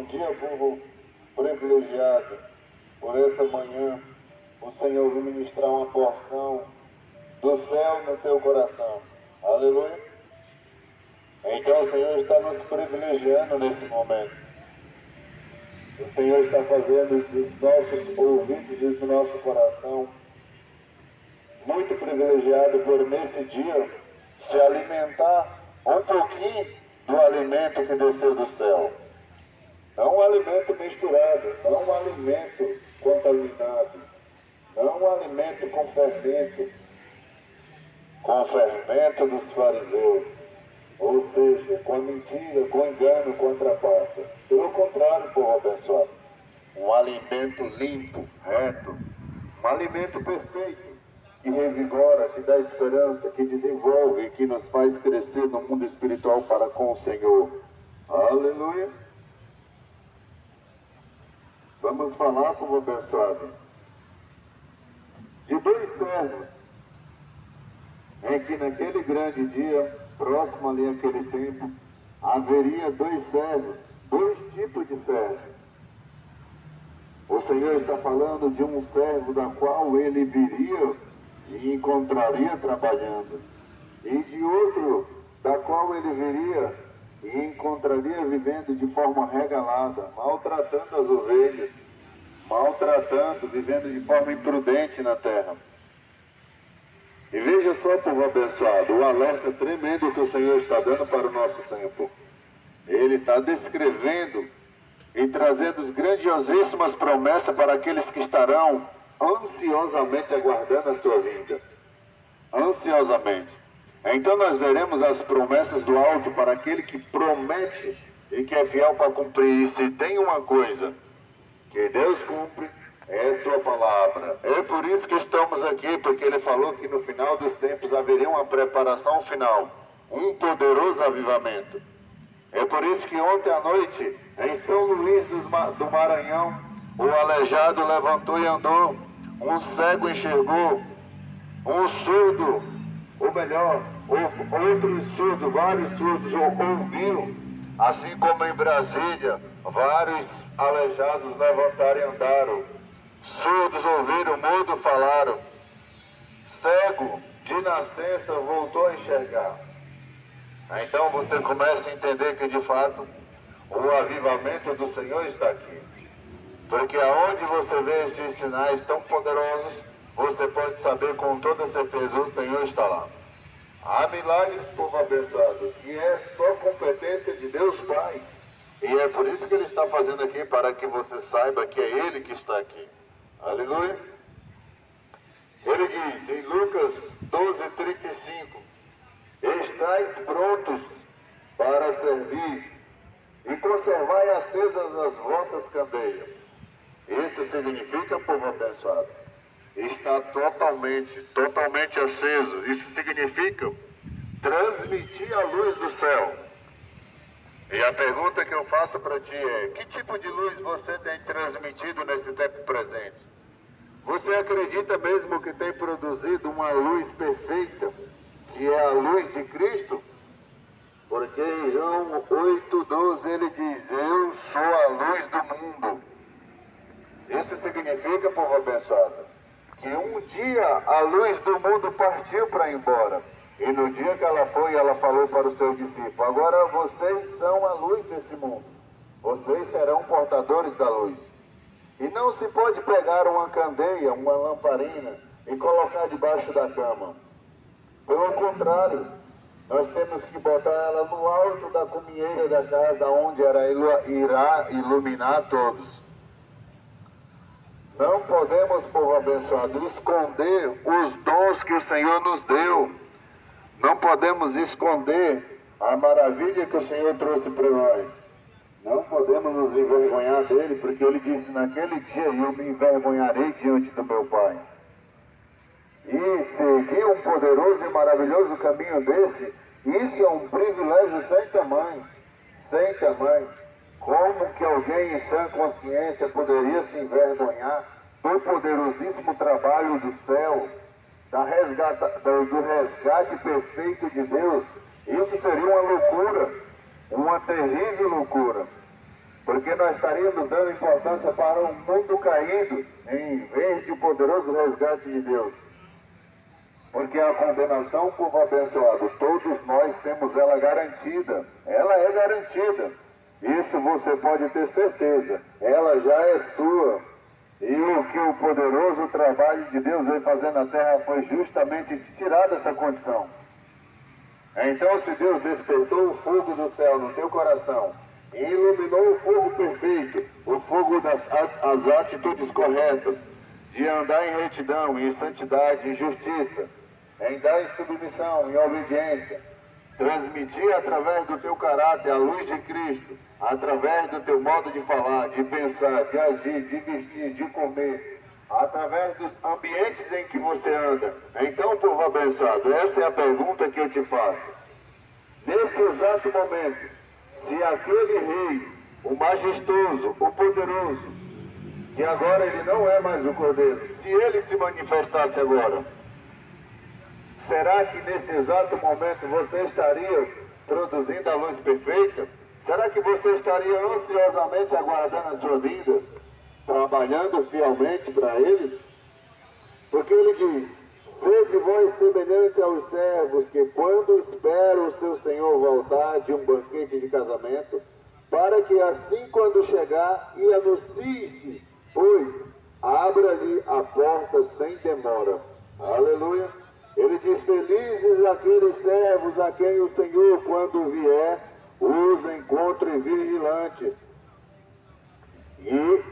Bom dia, povo privilegiado. Por essa manhã, o Senhor vai ministrar uma porção do céu no teu coração. Aleluia. Então o Senhor está nos privilegiando nesse momento. O Senhor está fazendo dos nossos ouvidos e do nosso coração muito privilegiado por nesse dia se alimentar um pouquinho do alimento que desceu do céu. Não um alimento misturado, não um alimento contaminado, não um alimento com fermento dos fariseus, ou seja, com a mentira, com o engano, com a trapaça. Pelo contrário, povo abençoado, um alimento limpo, reto, um alimento perfeito, que revigora, que dá esperança, que desenvolve, que nos faz crescer no mundo espiritual para com o Senhor. Aleluia! Vamos falar, povo abençoado, de dois servos, em que naquele grande dia, próximo ali àquele tempo, haveria dois servos, dois tipos de servos. O Senhor está falando de um servo da qual ele viria e encontraria trabalhando, e de outro da qual ele viria e encontraria vivendo de forma regalada, maltratando as ovelhas, vivendo de forma imprudente na terra. E veja só, povo abençoado, o alerta tremendo que o Senhor está dando para o nosso tempo. Ele está descrevendo e trazendo grandiosíssimas promessas para aqueles que estarão ansiosamente aguardando a sua vinda. Ansiosamente. Então nós veremos as promessas do alto para aquele que promete e que é fiel para cumprir. E se tem uma coisa que Deus cumpre, é a sua palavra. É por isso que estamos aqui, porque ele falou que no final dos tempos haveria uma preparação final, um poderoso avivamento. É por isso que ontem à noite, em São Luís do Maranhão, o aleijado levantou e andou, um cego enxergou, um surdo, ou melhor, outros surdos, vários surdos ouviram, assim como em Brasília, vários aleijados levantaram e andaram, surdos ouviram, mudo falaram, cego de nascença voltou a enxergar. Então você começa a entender que de fato o avivamento do Senhor está aqui. Porque aonde você vê esses sinais tão poderosos, você pode saber com toda certeza o Senhor está lá. Há milagres, povo abençoado, que é só competência de Deus Pai. E é por isso que Ele está fazendo aqui, para que você saiba que é Ele que está aqui. Aleluia. Ele diz em Lucas 12:35, estais prontos para servir e conservai acesas as vossas candeias. Isso significa, povo abençoado, está totalmente aceso. Isso significa transmitir a luz do céu. E a pergunta que eu faço para ti é, que tipo de luz você tem transmitido nesse tempo presente? Você acredita mesmo que tem produzido uma luz perfeita, que é a luz de Cristo? Porque em João 8:12 ele diz, eu sou a luz do mundo. Isso significa, povo abençoado, que um dia a luz do mundo partiu para ir embora. E no dia que ela foi, ela falou para o seu discípulo, agora vocês são a luz desse mundo. Vocês serão portadores da luz. E não se pode pegar uma candeia, uma lamparina e colocar debaixo da cama. Pelo contrário, nós temos que botar ela no alto da cuminheira da casa, onde ela irá iluminar todos. Não podemos, povo abençoado, esconder os dons que o Senhor nos deu. Não podemos esconder a maravilha que o Senhor trouxe para nós. Não podemos nos envergonhar dele, porque ele disse, naquele dia eu me envergonharei diante do meu Pai. E seguir um poderoso e maravilhoso caminho desse, isso é um privilégio sem tamanho. Sem tamanho. Como que alguém em sã consciência poderia se envergonhar do poderosíssimo trabalho do céu, do resgate perfeito de Deus? Isso seria uma loucura, uma terrível loucura. porque nós estaríamos dando importância para um mundo caído, em vez de o poderoso resgate de Deus. Porque a condenação, povo abençoado, todos nós temos ela garantida. Ela é garantida. Isso você pode ter certeza. Ela já é sua. E o que o poderoso trabalho de Deus veio fazer na terra foi justamente te tirar dessa condição. Então, se Deus despertou o fogo do céu no teu coração e iluminou o fogo perfeito, o fogo das as atitudes corretas, de andar em retidão, em santidade, em justiça, em dar em submissão, em obediência, transmitir através do teu caráter a luz de Cristo, através do teu modo de falar, de pensar, de agir, de vestir, de comer, através dos ambientes em que você anda. Então, povo abençoado, essa é a pergunta que eu te faço. Nesse exato momento, se aquele rei, o majestoso, o poderoso, que agora ele não é mais o Cordeiro, se ele se manifestasse agora, será que nesse exato momento você estaria produzindo a luz perfeita? Será que você estaria ansiosamente aguardando a sua vinda, trabalhando fielmente para Ele? Porque Ele diz: sede vós semelhante aos servos que, quando esperam o seu Senhor voltar de um banquete de casamento, para que assim, quando chegar, e anuncie-se, pois abra-lhe a porta sem demora. Aleluia! Ele diz: felizes aqueles servos a quem o Senhor, quando vier, os encontre vigilantes. E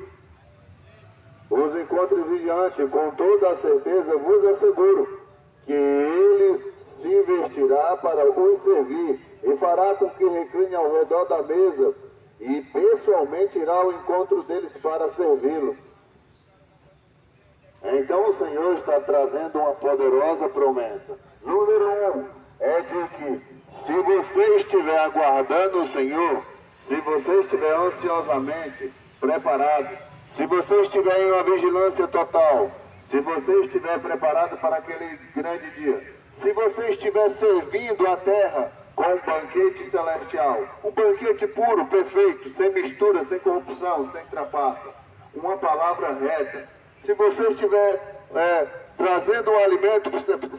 os encontre vigilantes, com toda a certeza vos asseguro que ele se vestirá para os servir e fará com que recline ao redor da mesa e pessoalmente irá ao encontro deles para servi-lo. Então o Senhor está trazendo uma poderosa promessa. Número 1 é de que, se você estiver aguardando o Senhor, se você estiver ansiosamente preparado, se você estiver em uma vigilância total, se você estiver preparado para aquele grande dia, se você estiver servindo a terra com um banquete celestial, um banquete puro, perfeito, sem mistura, sem corrupção, sem trapaça, uma palavra reta, se você estiver trazendo um alimento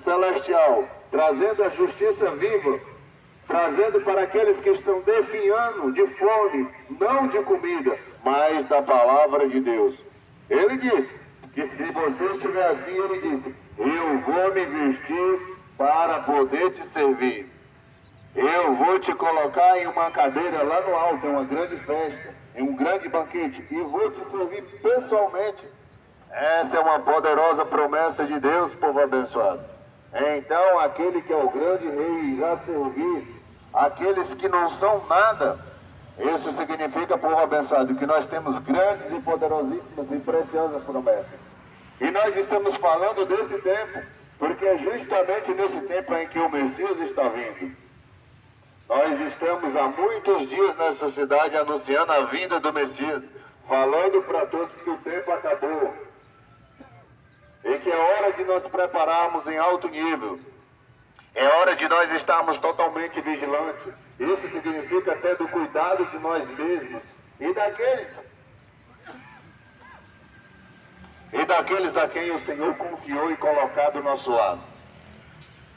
celestial, trazendo a justiça viva, trazendo para aqueles que estão definhando de fome, não de comida, mas da palavra de Deus. Ele diz que se você estiver assim, ele diz: eu vou me vestir para poder te servir. Eu vou te colocar em uma cadeira lá no alto, em uma grande festa, em um grande banquete, e vou te servir pessoalmente. Essa é uma poderosa promessa de Deus, povo abençoado. Então, aquele que é o grande rei irá servir aqueles que não são nada. Isso significa, povo abençoado, que nós temos grandes e poderosíssimas e preciosas promessas. E nós estamos falando desse tempo, porque é justamente nesse tempo em que o Messias está vindo. Nós estamos há muitos dias nessa cidade anunciando a vinda do Messias, falando para todos que o tempo acabou e que é hora de nós prepararmos em alto nível. É hora de nós estarmos totalmente vigilantes. Isso significa até do cuidado de nós mesmos e daqueles a quem o Senhor confiou e colocado do nosso lado,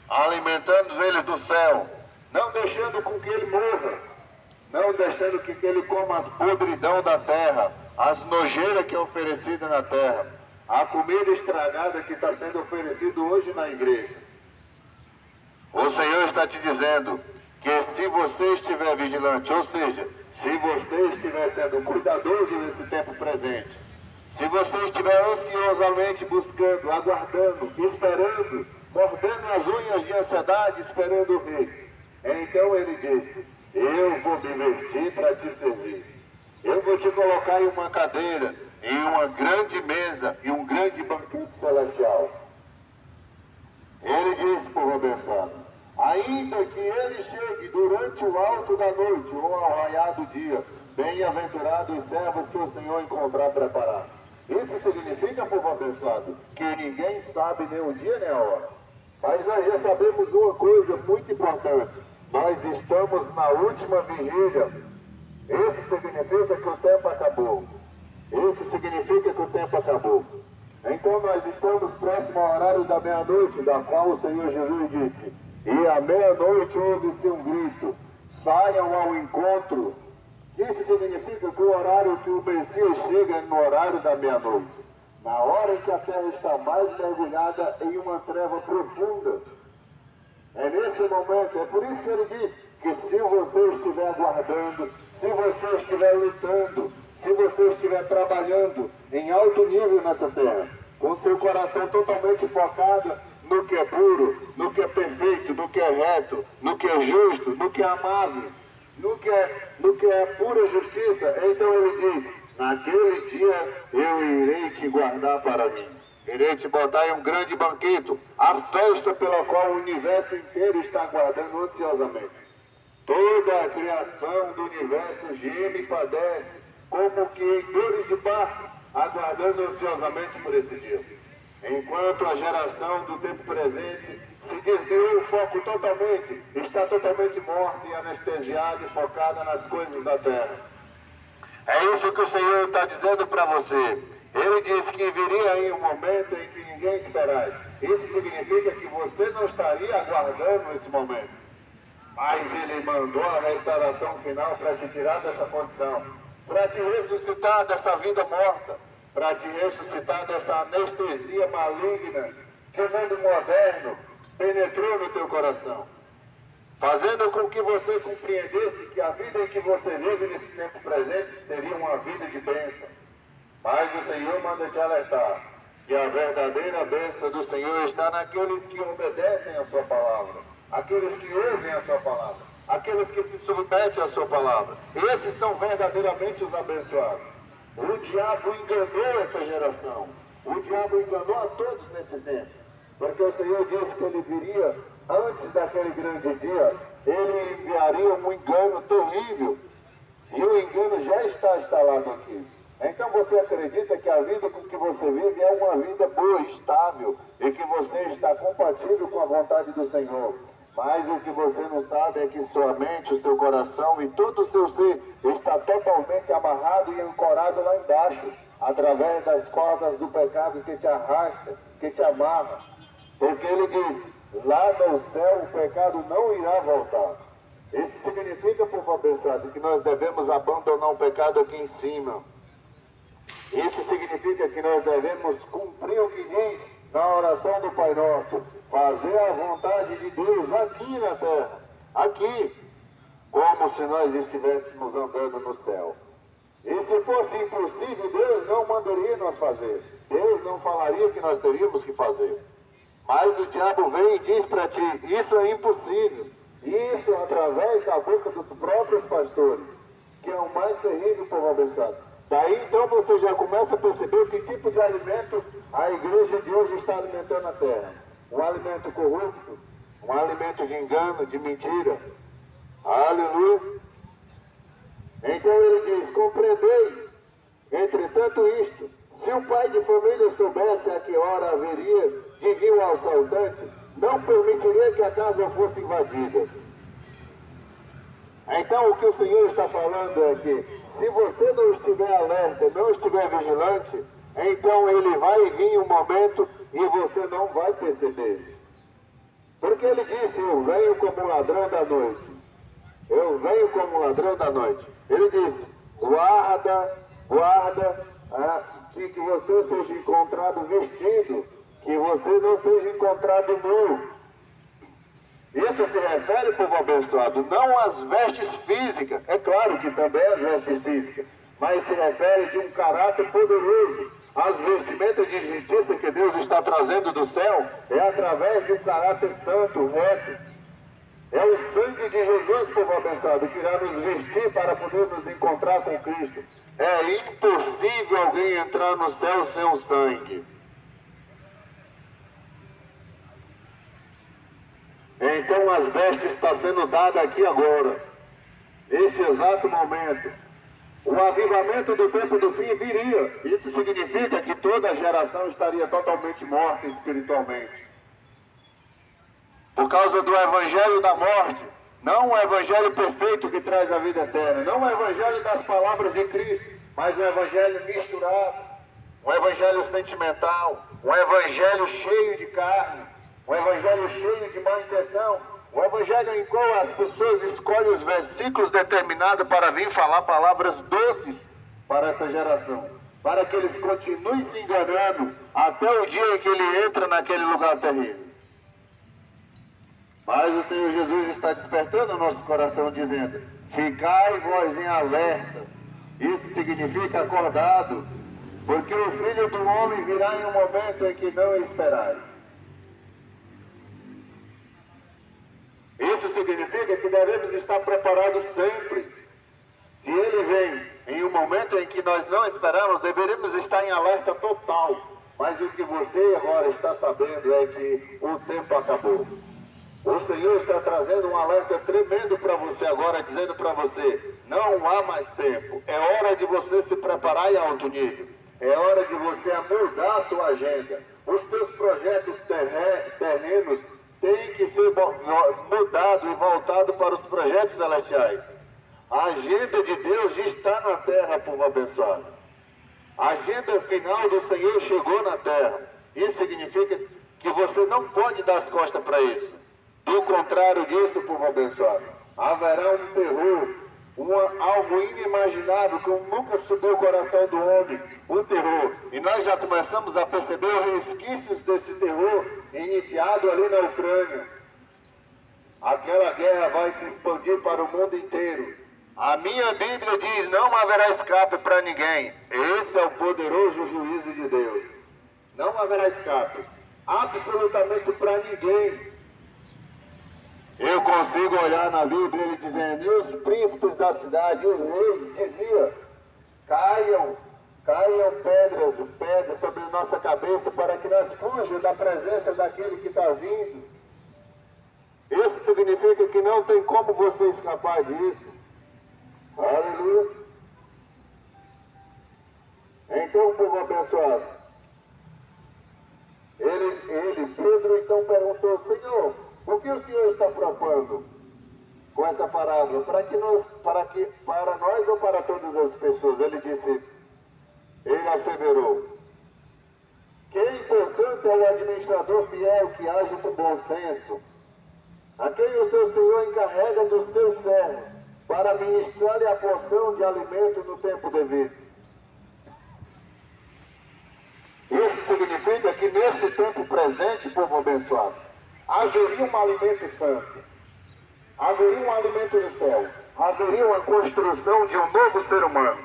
alimentando eles do céu, não deixando com que ele morra, não deixando que ele coma as podridão da terra, as nojeiras que é oferecida na terra, a comida estragada que está sendo oferecida hoje na igreja. O Senhor está te dizendo que se você estiver vigilante, ou seja, se você estiver sendo cuidadoso nesse tempo presente, se você estiver ansiosamente buscando, aguardando, esperando, mordendo as unhas de ansiedade, esperando o rei, então ele disse: eu vou me vestir para te servir. Eu vou te colocar em uma cadeira, em uma grande mesa, em um grande banquete celestial. Ele disse, povo abençoado, ainda que ele chegue durante o alto da noite ou ao raiar do dia, bem-aventurados os servos que o Senhor encontrar preparados. Isso significa, povo abençoado, que ninguém sabe nem o dia nem a hora. Mas nós já sabemos uma coisa muito importante: nós estamos na última vigília Isso significa que o tempo acabou. Isso significa que o tempo acabou. Então nós estamos próximo ao horário da meia-noite, da qual o Senhor Jesus disse: e à meia-noite ouve-se um grito, saiam ao encontro. Isso significa que o horário que o Messias chega é no horário da meia-noite, na hora em que a terra está mais mergulhada em uma treva profunda. É nesse momento, é por isso que ele diz que se você estiver aguardando, se você estiver lutando, se você estiver trabalhando em alto nível nessa terra, com seu coração totalmente focado no que é puro, no que é perfeito, no que é reto, no que é justo, no que é amável, no que é pura justiça, então ele diz: naquele dia eu irei te guardar para mim. Irei te botar em um grande banquete, a festa pela qual o universo inteiro está aguardando ansiosamente. Toda a criação do universo geme e padece, como que em dores de parto, aguardando ansiosamente por esse dia. Enquanto a geração do tempo presente se desviou o foco totalmente, está totalmente morta e anestesiada e focada nas coisas da terra. É isso que o Senhor está dizendo para você. Ele disse que viria aí um momento em que ninguém esperaria. Isso significa que você não estaria aguardando esse momento. Mas ele mandou a restauração final para te tirar dessa condição, para te ressuscitar dessa vida morta, para te ressuscitar dessa anestesia maligna que o mundo moderno penetrou no teu coração, fazendo com que você compreendesse que a vida em que você vive nesse tempo presente seria uma vida de bênção. Mas o Senhor manda te alertar que a verdadeira bênção do Senhor está naqueles que obedecem a sua palavra, aqueles que ouvem a sua palavra, aqueles que se submetem à sua palavra. Esses são verdadeiramente os abençoados. O diabo enganou essa geração, o diabo enganou a todos nesse tempo, porque o Senhor disse que ele viria antes daquele grande dia, ele enviaria um engano terrível, e o engano já está instalado aqui. Então você acredita que a vida com que você vive é uma vida boa, estável, e que você está compatível com a vontade do Senhor. Mas o que você não sabe é que sua mente, o seu coração e todo o seu ser está totalmente amarrado e ancorado lá embaixo, através das cordas do pecado que te arrasta, que te amarra. Porque ele diz: lá no céu o pecado não irá voltar. Isso significa, povo abençoado, que nós devemos abandonar o pecado aqui em cima. Isso significa que nós devemos cumprir o que diz na oração do Pai Nosso, fazer a vontade de Deus aqui na terra, aqui, como se nós estivéssemos andando no céu. E se fosse impossível, Deus não mandaria nós fazer, Deus não falaria que nós teríamos que fazer. Mas o diabo vem e diz para ti: isso é impossível. Isso através da boca dos próprios pastores, que é o mais terrível, povo abençoado. Daí então você já começa a perceber que tipo de alimento a igreja de hoje está alimentando a terra. Um alimento corrupto, um alimento de engano, de mentira. Aleluia. Então ele diz: compreendei, entretanto isto, se o pai de família soubesse a que hora haveria de vir o assaltante, não permitiria que a casa fosse invadida. Então o que o Senhor está falando é que se você não estiver alerta, não estiver vigilante, então ele vai vir um momento e você não vai perceber. Porque ele disse: eu venho como ladrão da noite. Eu venho como ladrão da noite. Ele disse: guarda, que você seja encontrado vestido, que você não seja encontrado nu. Isso se refere, povo abençoado, não às vestes físicas, é claro que também às vestes físicas, mas se refere de um caráter poderoso. As vestimentas de justiça que Deus está trazendo do céu é através de um caráter santo, reto. É o sangue de Jesus, povo abençoado, que irá nos vestir para poder nos encontrar com Cristo. É impossível alguém entrar no céu sem o sangue. Então as vestes estão sendo dadas aqui agora, neste exato momento. O avivamento do tempo do fim viria. Isso significa que toda a geração estaria totalmente morta espiritualmente. Por causa do evangelho da morte, Não o evangelho perfeito que traz a vida eterna, não o evangelho das palavras de Cristo, mas um evangelho misturado, um evangelho sentimental, um evangelho cheio de carne, um evangelho cheio de má intenção, um evangelho em qual as pessoas escolhem os versículos determinados para vir falar palavras doces para essa geração, para que eles continuem se enganando até o dia em que ele entra naquele lugar terrível. Mas o Senhor Jesus está despertando o nosso coração dizendo: ficai vós em alerta. Isso significa acordado, porque o Filho do Homem virá em um momento em que não esperais. Isso significa que devemos estar preparados sempre. Se ele vem em um momento em que nós não esperamos, deveríamos estar em alerta total. Mas o que você agora está sabendo é que o tempo acabou. O Senhor está trazendo um alerta tremendo para você agora, dizendo para você: não há mais tempo. É hora de você se preparar em alto nível. É hora de você mudar a sua agenda. Os teus projetos terrenos têm que ser mudados e voltados para os projetos celestiais. A agenda de Deus já está na terra, povo abençoado. A agenda final do Senhor chegou na terra. Isso significa que você não pode dar as costas para isso. Do contrário disso, povo abençoado, haverá um terror, algo inimaginável, como nunca subiu o coração do homem, um terror. E nós já começamos a perceber os resquícios desse terror iniciado ali na Ucrânia. Aquela guerra vai se expandir para o mundo inteiro. A minha Bíblia diz: não haverá escape para ninguém. Esse é o poderoso juízo de Deus. Não haverá escape, absolutamente para ninguém. Eu consigo olhar na Bíblia ele dizendo: e os príncipes da cidade, os reis, dizia: caiam pedras sobre nossa cabeça para que nós fujamos da presença daquele que está vindo. Isso significa que não tem como você escapar disso. Aleluia. Então, povo abençoado, Pedro então perguntou: Senhor, o que o Senhor está propondo com essa parábola? Para nós ou para todas as pessoas? Ele asseverou: que importante é o administrador fiel que age com bom senso, a quem o seu Senhor encarrega dos seus servos, para ministrar-lhe a porção de alimento no tempo devido. Isso significa que nesse tempo presente, povo abençoado, haveria um alimento santo, haveria um alimento no céu, haveria uma construção de um novo ser humano,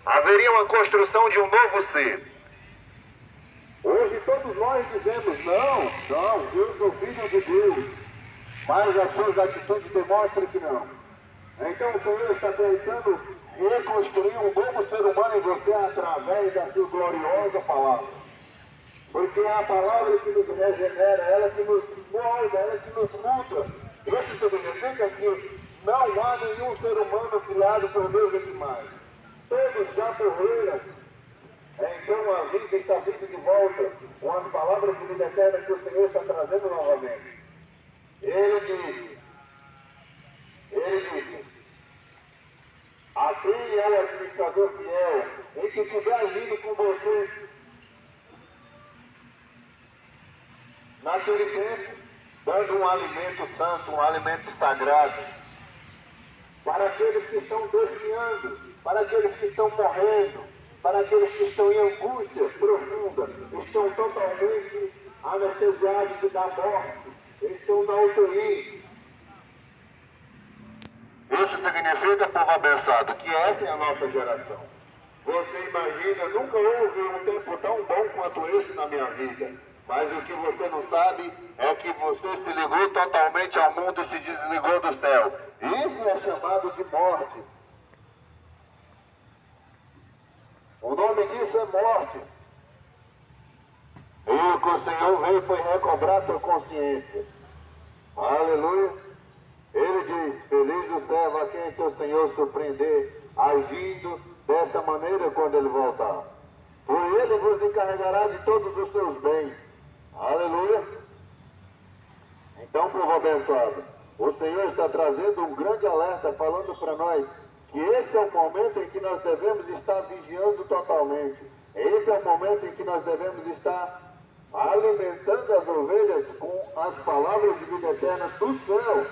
haveria uma construção de um novo ser. Hoje todos nós dizemos: não, eu sou filho de Deus, mas as suas atitudes demonstram que não. Então o Senhor está tentando reconstruir um novo ser humano em você através da sua gloriosa palavra. Porque é a palavra que nos regenera, ela que nos molda, ela que nos muda. Isso significa que não há nenhum ser humano criado por Deus aqui mais. Todos já morreram. Então a vida está vindo de volta com as palavras de vida eterna que o Senhor está trazendo novamente. Ele disse: a quem é o administrador fiel, em que estiver agindo com vocês naquele tempo, dando um alimento santo, um alimento sagrado, para aqueles que estão desviando, para aqueles que estão morrendo, para aqueles que estão em angústia profunda, estão totalmente anestesiados da morte, estão na UTI. Isso significa, povo abençoado, que essa é a nossa geração. Você imagina, nunca houve um tempo tão bom quanto esse na minha vida. Mas o que você não sabe é que você se ligou totalmente ao mundo e se desligou do céu. Isso é chamado de morte. O nome disso é morte. E o que o Senhor veio foi recobrar a tua consciência. Aleluia. Ele diz: feliz o servo a quem seu Senhor surpreender, agindo dessa maneira quando ele voltar. Por ele vos encarregará de todos os seus bens. Aleluia. Então, povo abençoado, O Senhor está trazendo um grande alerta, falando para nós que esse é o momento em que nós devemos estar vigiando totalmente. Esse é o momento em que nós devemos estar alimentando as ovelhas com as palavras de vida eterna do céu.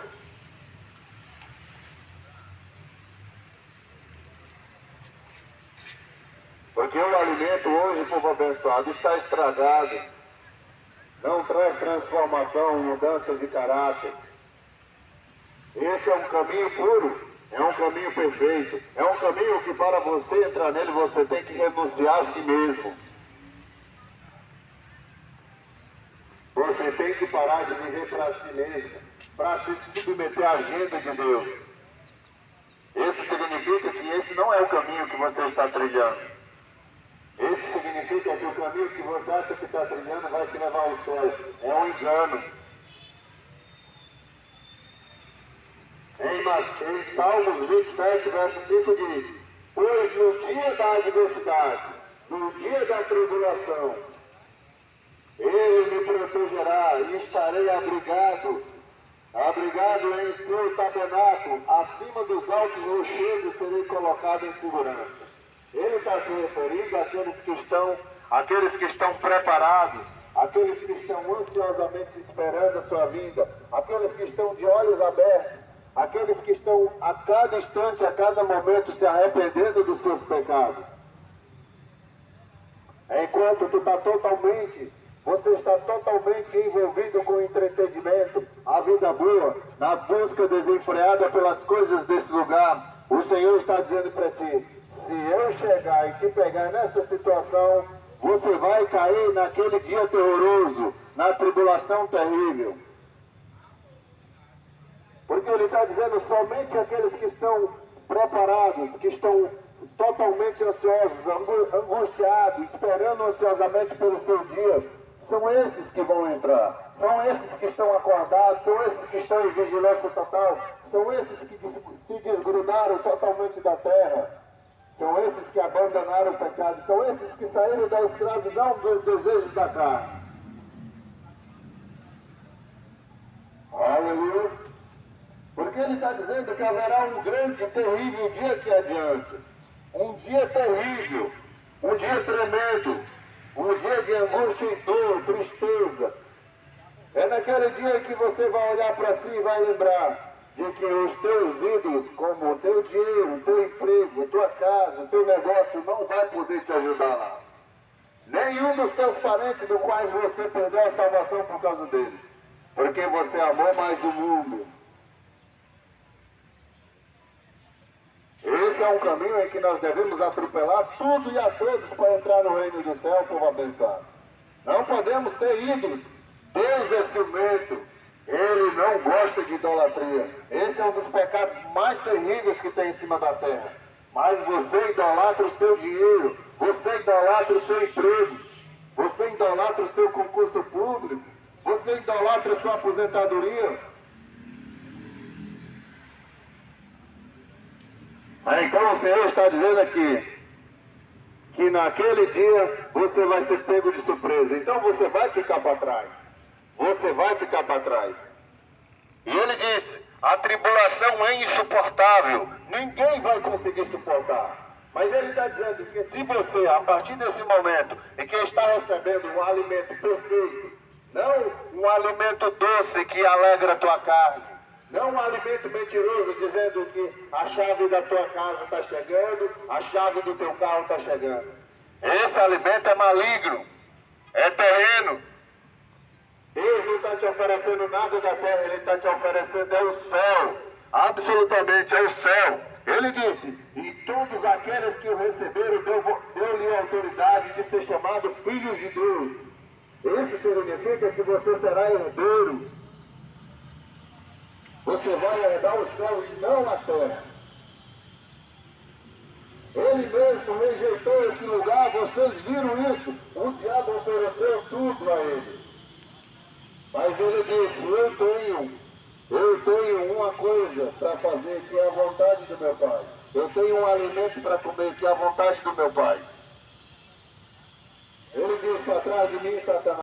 Porque o alimento hoje, povo abençoado, está estragado. Não traz transformação, mudança de caráter. Esse é um caminho puro. É um caminho perfeito. É um caminho que para você entrar nele, você tem que renunciar a si mesmo. Você tem que parar de viver para si mesmo, para se submeter à agenda de Deus. Isso significa que esse não é o caminho que você está trilhando. Isso significa que o caminho que você acha que está trilhando vai te levar ao céu. É um engano. Em Salmos 27, verso 5 diz: pois no dia da adversidade, no dia da tribulação, Ele me protegerá e estarei abrigado em seu tabernáculo, acima dos altos rochedos serei colocado em segurança. Ele está se referindo àqueles que estão preparados, aqueles que estão ansiosamente esperando a sua vinda, aqueles que estão de olhos abertos, aqueles que estão a cada instante, a cada momento se arrependendo dos seus pecados. Enquanto você está totalmente envolvido com o entretenimento, a vida boa, na busca desenfreada pelas coisas desse lugar, o Senhor está dizendo para ti: se eu chegar e te pegar nessa situação, você vai cair naquele dia terroroso, na tribulação terrível. Porque Ele está dizendo, somente aqueles que estão preparados, que estão totalmente ansiosos, angustiados, esperando ansiosamente pelo seu dia, são esses que vão entrar. São esses que estão acordados, são esses que estão em vigilância total, são esses que se desgrudaram totalmente da terra. São esses que abandonaram o pecado, são esses que saíram da escravidão dos desejos da carne. Aleluia! Porque Ele está dizendo que haverá um grande e terrível dia aqui adiante. Um dia terrível, um dia tremendo, um dia de angústia e dor, tristeza. É naquele dia que você vai olhar para si e vai lembrar de que os teus ídolos, como o teu dinheiro, o teu emprego, a tua casa, o teu negócio, não vai poder te ajudar lá. Nenhum dos teus parentes do quais você perdeu a salvação por causa deles. Porque você amou mais o mundo. Esse é um caminho em que nós devemos atropelar tudo e a todos para entrar no reino do céu, povo abençoado. Não podemos ter ídolos. Deus é ciumento. Ele não gosta de idolatria. Esse é um dos pecados mais terríveis que tem em cima da terra. Mas você idolatra o seu dinheiro, você idolatra o seu emprego, você idolatra o seu concurso público, você idolatra a sua aposentadoria. Então o Senhor está dizendo aqui que naquele dia você vai ser pego de surpresa. Então você vai ficar para trás. Você vai ficar para trás. E Ele disse: a tribulação é insuportável. Ninguém vai conseguir suportar. Mas Ele está dizendo que se você, a partir desse momento, em que está recebendo um alimento perfeito, não um alimento doce que alegra a tua carne, não um alimento mentiroso dizendo que a chave da tua casa está chegando, a chave do teu carro está chegando. Esse alimento é maligno, é terreno. Deus não está te oferecendo nada da terra, Ele está te oferecendo é o céu. Absolutamente, é o céu. Ele disse: e todos aqueles que o receberam, deu-lhe autoridade de ser chamado filhos de Deus. Isso significa que você será herdeiro. Você vai herdar os céus e não a terra. Ele mesmo rejeitou esse lugar, vocês viram isso? O diabo ofereceu tudo a ele. Mas ele disse: eu tenho uma coisa para fazer, que é a vontade do meu Pai. Eu tenho um alimento para comer, que é a vontade do meu Pai.